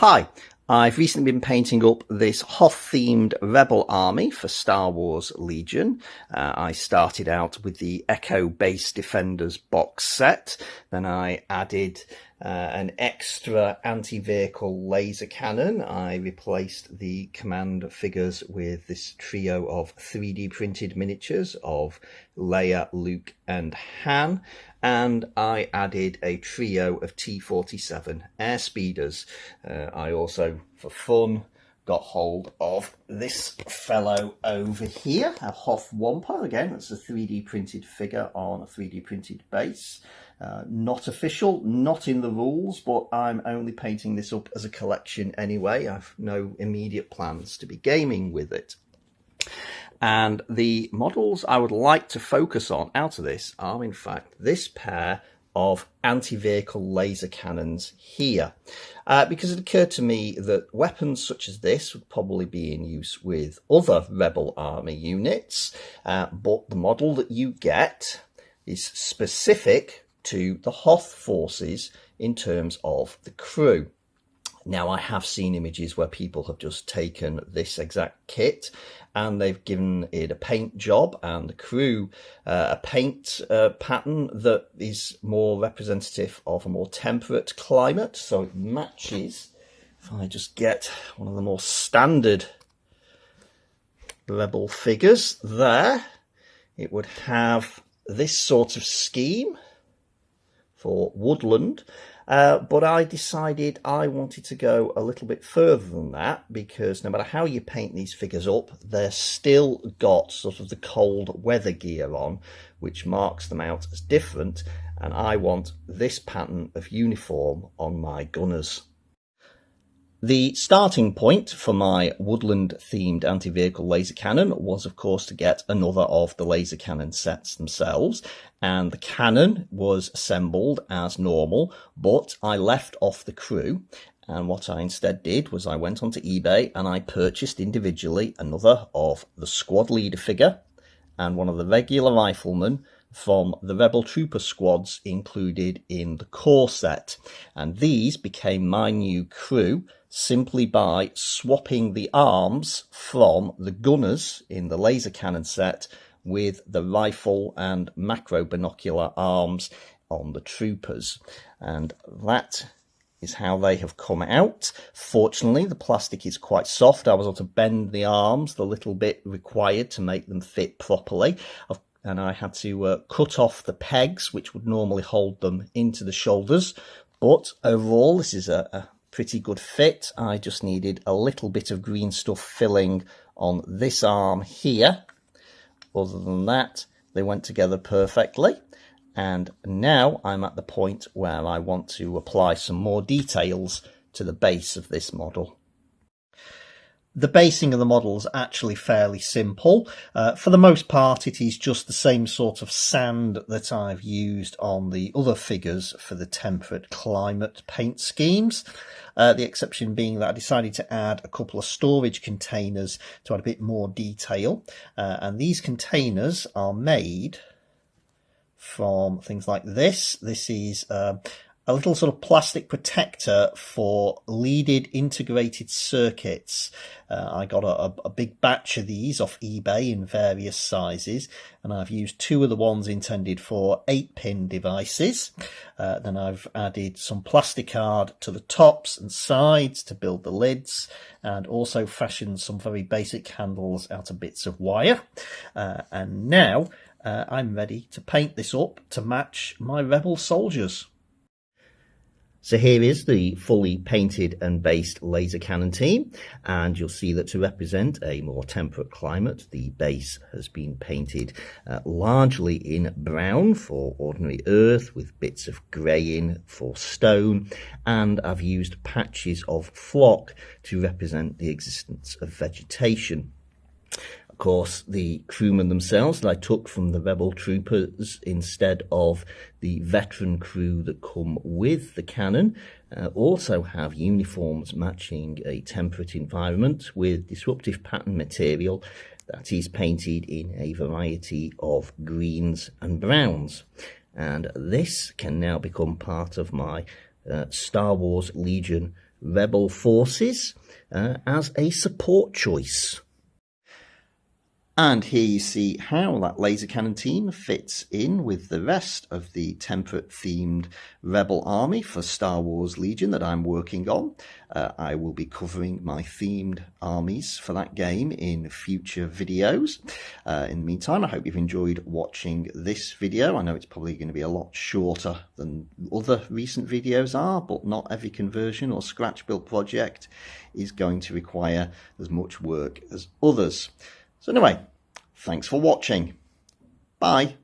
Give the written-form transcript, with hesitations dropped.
Hi, I've recently been painting up this Hoth-themed rebel army for Star Wars Legion. I started out with the Echo Base Defenders box set, then I added an extra anti-vehicle laser cannon. I replaced the command figures with this trio of 3D printed miniatures of Leia, Luke and Han, and I added a trio of T-47 airspeeders. I also, for fun, got hold of this fellow over here, a Hoth Wampa. Again, that's a 3D printed figure on a 3D printed base. Not official, not in the rules, but I'm only painting this up as a collection anyway. I've no immediate plans to be gaming with it. And the models I would like to focus on out of this are, in fact, this pair of anti-vehicle laser cannons here, because it occurred to me that weapons such as this would probably be in use with other Rebel Army units, but the model that you get is specific to the Hoth forces in terms of the crew. Now, I have seen images where people have just taken this exact kit and they've given it a paint job and the crew a paint pattern that is more representative of a more temperate climate. So it matches, if I just get one of the more standard Rebel figures there, it would have this sort of scheme for woodland. But I decided I wanted to go a little bit further than that, because no matter how you paint these figures up, they're still got sort of the cold weather gear on, which marks them out as different, and I want this pattern of uniform on my gunners. The starting point for my woodland-themed anti-vehicle laser cannon was, of course, to get another of the laser cannon sets themselves, and the cannon was assembled as normal, but I left off the crew, and what I instead did was I went onto eBay and I purchased individually another of the squad leader figure and one of the regular riflemen from the Rebel Trooper squads included in the core set, and these became my new crew simply by swapping the arms from the gunners in the laser cannon set with the rifle and macro binocular arms on the troopers, and that is how they have come out. Fortunately, the plastic is quite soft. I was able to bend the arms the little bit required to make them fit properly, and I had to cut off the pegs which would normally hold them into the shoulders, but overall this is a pretty good fit. I just needed a little bit of green stuff filling on this arm here. Other than that, they went together perfectly. And now I'm at the point where I want to apply some more details to the base of this model. The basing of the model is actually fairly simple. For the most part, it is just the same sort of sand that I've used on the other figures for the temperate climate paint schemes. The exception being that I decided to add a couple of storage containers to add a bit more detail. And these containers are made from things like this. This is a little sort of plastic protector for leaded integrated circuits. I got a big batch of these off eBay in various sizes, and I've used two of the ones intended for 8-pin devices. Then I've added some plastic card to the tops and sides to build the lids, and also fashioned some very basic handles out of bits of wire. And now I'm ready to paint this up to match my Rebel soldiers. So here is the fully painted and based laser cannon team, and you'll see that to represent a more temperate climate, the base has been painted largely in brown for ordinary earth, with bits of grey in for stone, and I've used patches of flock to represent the existence of vegetation. Of course, the crewmen themselves that I took from the Rebel Troopers instead of the veteran crew that come with the cannon also have uniforms matching a temperate environment with disruptive pattern material that is painted in a variety of greens and browns. And this can now become part of my Star Wars Legion rebel forces as a support choice. And here you see how that laser cannon team fits in with the rest of the temperate themed rebel army for Star Wars Legion that I'm working on. I will be covering my themed armies for that game in future videos. In the meantime, I hope you've enjoyed watching this video. I know it's probably going to be a lot shorter than other recent videos are, but not every conversion or scratch build project is going to require as much work as others. So anyway, thanks for watching. Bye.